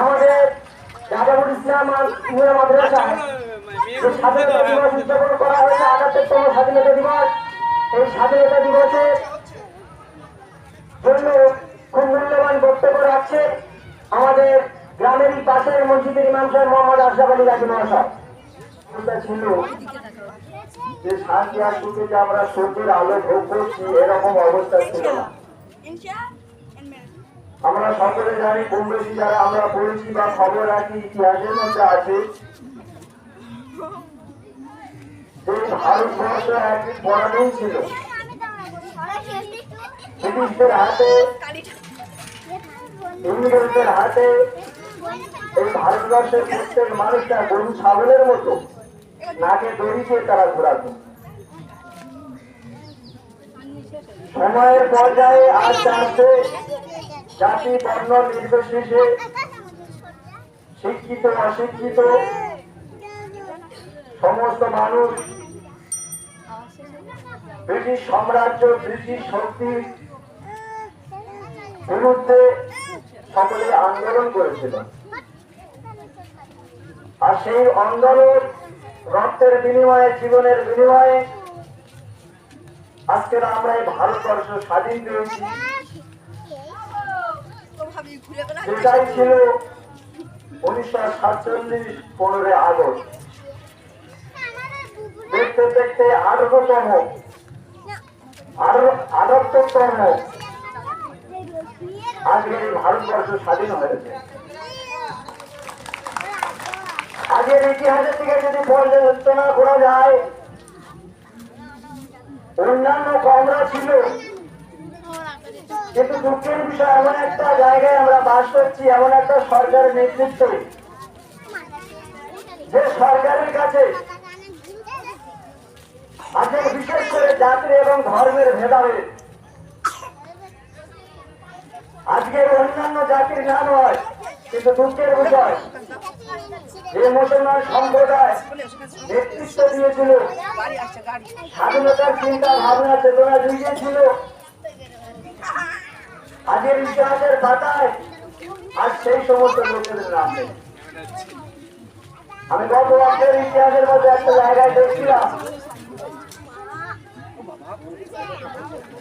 আমাদের রাজাপুর ইসলাম মাদ্রাসায় যে স্বাধীনতা দিবস উদযাপন করা হয়েছে ৭৮তম স্বাধীনতা দিবস, এই স্বাধীনতা দিবসের জন্য খুব মূল্যবান বক্তব্য রাখছে আমাদের গ্রামেরই পাশের মসজিদের ইমাম সাহেব মোহাম্মদ আশরাফ আলী গাজী মহাশয়। ছিল যে শান্তি আর সুখে যে আমরা সূর্যের আলো ভোগ করছি এরকম অবস্থা ছিল না। আমরা সকলে জানি, কম বেশি যারা আমরা পড়েছি বা খবর রাখি, ইতিহাসের মধ্যে আছে যে ভারতবর্ষ একদিন পরাধীন ছিল ব্রিটিশদের হাতে, ইংরেজদের হাতে। এই ভারতবর্ষের প্রত্যেক মানুষটা গরু ছাগলের মতো নাকে দড়ি দিয়ে তারা ঘোরাত। সময়ের পর্যায়ে আস্তে আস্তে জাতি বর্ণ নির্বিশেষে শিক্ষিত অশিক্ষিত সমস্ত মানুষ ব্রিটিশ সাম্রাজ্য, ব্রিটিশ শক্তির বিরুদ্ধে সকলে আন্দোলন করেছিল। আর সেই আন্দোলন রক্তের বিনিময়ে, জীবনের বিনিময়ে আজকের আমরা এই ভারতবর্ষ স্বাধীন পেয়েছি। সেটাই ছিল 1947 15 আগস্ট। দেখতে দেখতে 18তম আজকে এই ভারতবর্ষ স্বাধীন হয়েছে। আগের ইতিহাসের দিকে যদি পর্যালোচনা করা যায়, অন্যান্য কমরা ছিল, কিন্তু দুঃখের বিষয় এমন একটা জায়গায় আমরা বাস করছি, এমন একটা সরকারের নেতৃত্বে, যে সরকারের কাছে আজকে বিশেষ করে জাতি এবং ধর্মের ভেদাভেদ, আজকের অন্যান্য জাতির না নয়, কিন্তু দুঃখের বিষয় যে মুসলমান সম্প্রদায় নেতৃত্ব দিয়েছিল, স্বাধীনতার চিন্তা ভাবনা চেতনা জুগিয়েছিল, আজকের ইতিহাসের পাতায় আজ সেই সমস্ত লোকেদের নাম নেই। আমি গত বছরের ইতিহাসের মধ্যে একটা জায়গায় দেখছিলাম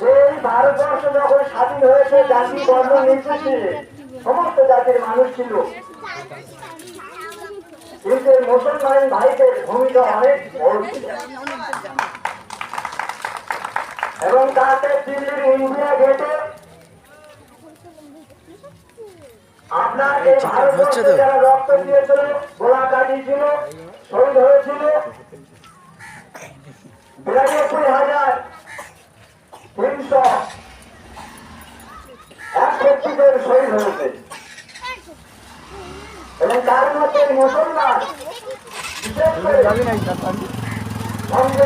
যে ভারতবর্ষ যখন স্বাধীন হয়েছে, জাতি বর্ণ নির্বিশেষে সমস্ত জাতির মানুষ ছিল, কিন্তু মুসলমান ভাইদের ভূমিকা অনেক বড় ছিল। এবং তাতে দিল্লির ইন্ডিয়া গেটে আপনার এই ভারতবর্ষে যারা রক্ত দিয়েছিল, গোলা কাটিয়েছিল, শহীদ হয়েছিল 82,361 জন শহীদ হয়েছে। এবং তার মধ্যে মুসলমান, বিশেষ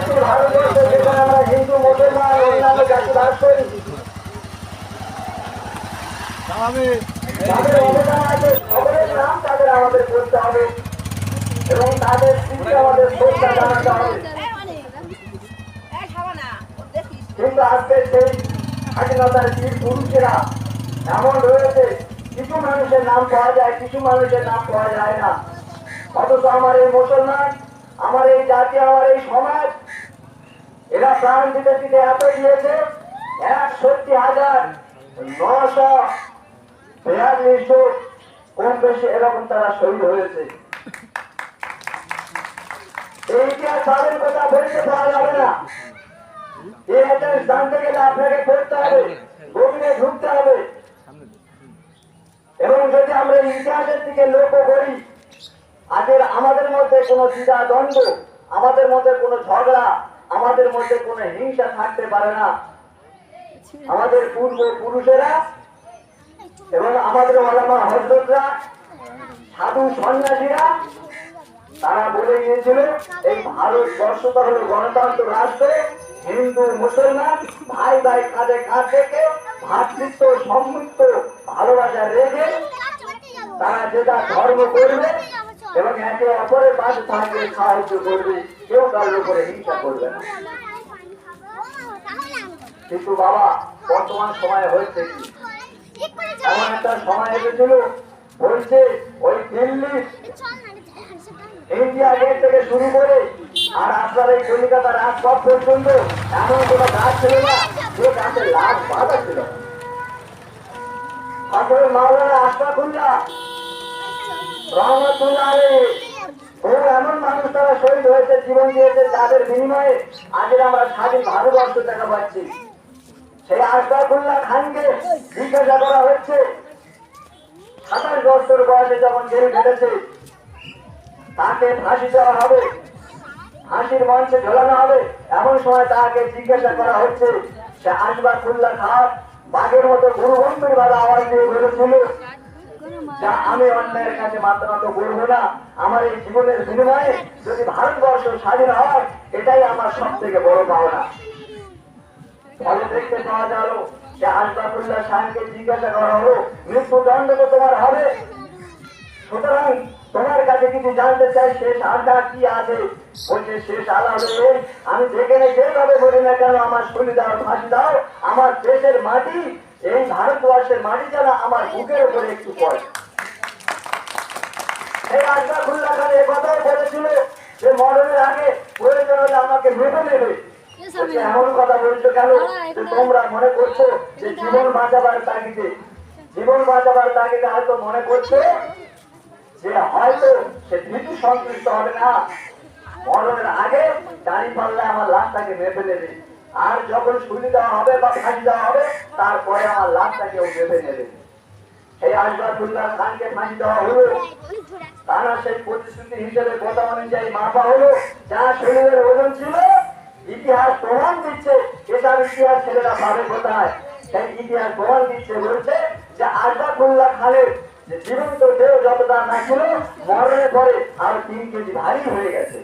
করে ভারতবর্ষে যেখানে আমরা হিন্দু, মুসলমান, অন্যান্য জাতি বাস করি, তাদের অবদান আছে, খবরের নাম তাদের আমাদের করতে হবে এবং তাদের স্মৃতি আমাদের শ্রদ্ধা জানাতে হবে। কিন্তু আজকে সেই স্বাধীনতার বীর পুরুষেরা এমন রয়েছে, কিছু মানুষের নাম পাওয়া যায়, কিছু মানুষের নাম পাওয়া যায় না। অথচ আমার এই মুসলমান, আমার এই জাতি, আমার এই সমাজ, এরা প্রাণ দিতে দিতে এত দিয়েছে, 61,942 জন কম বেশি এরকম তারা শহীদ হয়েছে। এই ইতিহাস তাদের কথা বলতে পারা যাবে না। এই ইতিহাস জানতে গেলে আপনাকে পড়তে হবে, গভীরে ঢুকতে হবে। এবং যদি আমরা ইতিহাসের দিকে লক্ষ্য করি, আজকের আমাদের মধ্যে কোনো দ্বিধা দ্বন্দ্ব, আমাদের মধ্যে কোনো ঝগড়া, আমাদের মধ্যে কোনো হিংসা থাকতে পারে না। আমাদের পূর্বপুরুষেরা এবং আমাদের ওলামা হযরতরা, সাধু সন্ন্যাসীরা, তারা বলে গিয়েছিল এই ভারতবর্ষটা হলো গণতন্ত্র রাষ্ট্র, হিন্দু মুসলমান ভাই ভাই কাঁধে কাঁধ রেখে ভ্রাতৃত্ব সম্মিলিত ভালোবাসা রেখে তারা যেটা ধর্ম করবে এবং একে অপরের পাশে থাকবে, সাহায্য করবে, কেউ কারোর উপরে হিংসা করবে না। কিন্তু বাবা, বর্তমান সময় হয়েছে কি, এমন একটা সময় এসেছিল বলছে ওই দিল্লি ইন্ডিয়া গেট থেকে শুরু করে আর আপনার এই কলিকাতার আশপাশ পর্যন্ত এমন কোনো গাছ ছিল না যে গাছের লাভ বাধা ছিল না। আসলে মাওলানা আশরাফুল্লাহ রহমতুল্লাহ আলাইহি ও এমন মানুষ তারা শহীদ হয়েছে, জীবন দিয়েছে, যাদের বিনিময়ে আজকে আমরা স্বাধীন ভারতবর্ষ দেখা পাচ্ছি। সেই আশরাফুল্লাহ খানকে জিজ্ঞাসা করা হচ্ছে 27 বছর বয়সে যখন জেল খেটেছে তাকে ফাঁসি দেওয়া হবে, ফাঁসির মঞ্চে ঝোলানো হবে। এমন সময় তাকে জিজ্ঞাসা করা হচ্ছে, সে আশরাফুল্লাহ খান বাঘের মতো গুরু গম্ভীর ভাবে আওয়াজ দিয়ে বলেছিল, যা আমি অন্যায়ের কাছে মাথা নত করবো না, আমার এই জীবনের বিনিময়ে যদি ভারতবর্ষ স্বাধীন হয় এটাই আমার সব থেকে বড় পাওনা। ফলে দেখতে পাওয়া গেল যে আশরাফুল্লাহ খানকে জিজ্ঞাসা করা হলো, মৃত্যুদণ্ড তো তোমার হবে, সুতরাং তোমার কাছে কিছু জানতে চাই, শেষ আড্ডা কি আছে? বলছে শেষ আলা হলো আমি যেখানে যেভাবে বলি না কেন আমার শরীর দাও, ফাঁসি দাও, আমার দেশের মাটি, এই ভারতবর্ষের মাটি যেন আমার বুকের উপরে একটু পড়ে। এই আশরাফুল্লাহ খান এ কথাও বলেছিল যে মরণের আগে প্রয়োজন হলে আমাকে মেপে নেবে। এমন কথা বলছো কেন? তোমরা মনে করছো যে জীবন বাঁচাবার তাগিদে, জীবন বাঁচাবার তাগিদে হয়তো মনে করছো যে হয়তো সে ভীতু সন্তুষ্ট হবে না, মরণের আগে দাঁড়ি পাল্লে আমার লাশটাকে মেপে নেবে, আর যখন ছুরি দেওয়া হবে বা ফাঁসি দেওয়া হবে তারপরে আমার লাশটাকে ও মেপে নেবে। এই আশরাফুল্লাহ খানকে ফাঁসি দেওয়া হলো, তারা সেই প্রতিশ্রুতি হিসেবে কথা অনুযায়ী মাপা হলো, যা শরীরের ওজন ছিল ইতিহাস প্রমাণ দিচ্ছে, এসব ইতিহাস ছেলেরা পাবে কোথায়? সেই ইতিহাস প্রমাণ দিচ্ছে, বলছে যে আশরাফুল্লাহ খানের যে জীবন্ত দেহ যতটা না ছিল মরণের পরে আরো 3 কেজি ভারী হয়ে গেছে।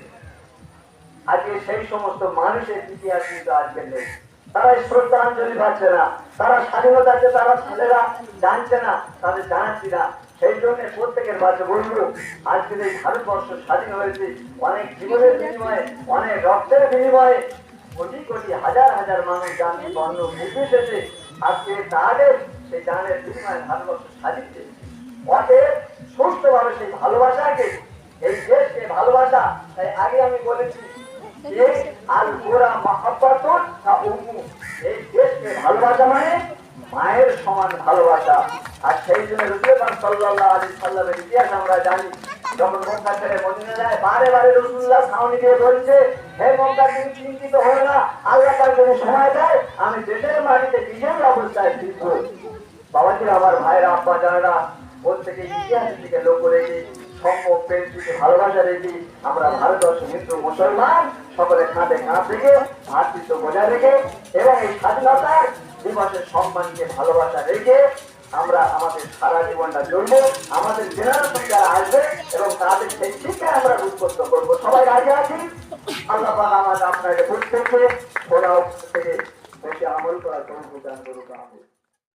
আজকে সেই সমস্ত মানুষের ইতিহাস কিন্তু আজকে নেই, তারা শ্রদ্ধাঞ্জলি পাচ্ছে না, তারা স্বাধীনতা আছে তারা ছেলেরা জানছে না, তাদের জানাচ্ছি না। সেই জন্য প্রত্যেকের কাছে বলবো, আজকে এই ভারতবর্ষ স্বাধীন হয়েছে অনেক জীবনের বিনিময়ে, অনেক রক্তের বিনিময়ে, কোটি কোটি হাজার হাজার মানুষ জাতি বর্ণ নির্বিশেষে আজকে তাদের সেই জানের বিনিময়ে ভারতবর্ষ স্বাধীন হয়েছে। অতএব সুস্থভাবে সেই ভালোবাসাকে, এই দেশকে ভালোবাসা, তাই আগে আমি বলেছি আল গোরা মহাব্বতুন না উম্মু, এই দেশকে ভালোবাসা মানে মায়ের সমান ভালোবাসা। আর সেই জন্য রাসূল পাক সাল্লাল্লাহু আলাইহি সাল্লামের ইতিহাস আমরা জানি, যখন মক্কা ছেড়ে মদিনা যায় বারে বারে রাসূলুল্লাহ সামনে দিয়ে বলছে, হে মক্কা তুমি চিন্তিত হও না, আল্লাহ পাক যদি সময় দেয় আমি দেশের মাটিতে বিজয়ী অবস্থায় ফিরব। বাবাজি আমার ভাইরা আব্বা জানেরা, প্রত্যেকে ইতিহাসের দিকে লক্ষ্য রেখে সম্ভব প্রেমকে ভালোবাসা রেখে আমরা ভারতবর্ষ হিন্দু মুসলমান সকলে কাঁধে কাঁধ রেখে ভাতৃত্ব বজায় রেখে এবং এই স্বাধীনতার দিবসের সম্মানকে ভালোবাসা রেখে আমরা আমাদের সারা জীবনটা চলবো, আমাদের জেনারেশন যারা আসবে এবং তাদের সেই শিক্ষায় আমরা উৎপন্ন করবো। সবাই রাজি আছি? আল্লাহ পাক আমাদের আপনাকে প্রত্যেককে ওরা থেকে বেশি আমল করার তৌফিক দান করুক।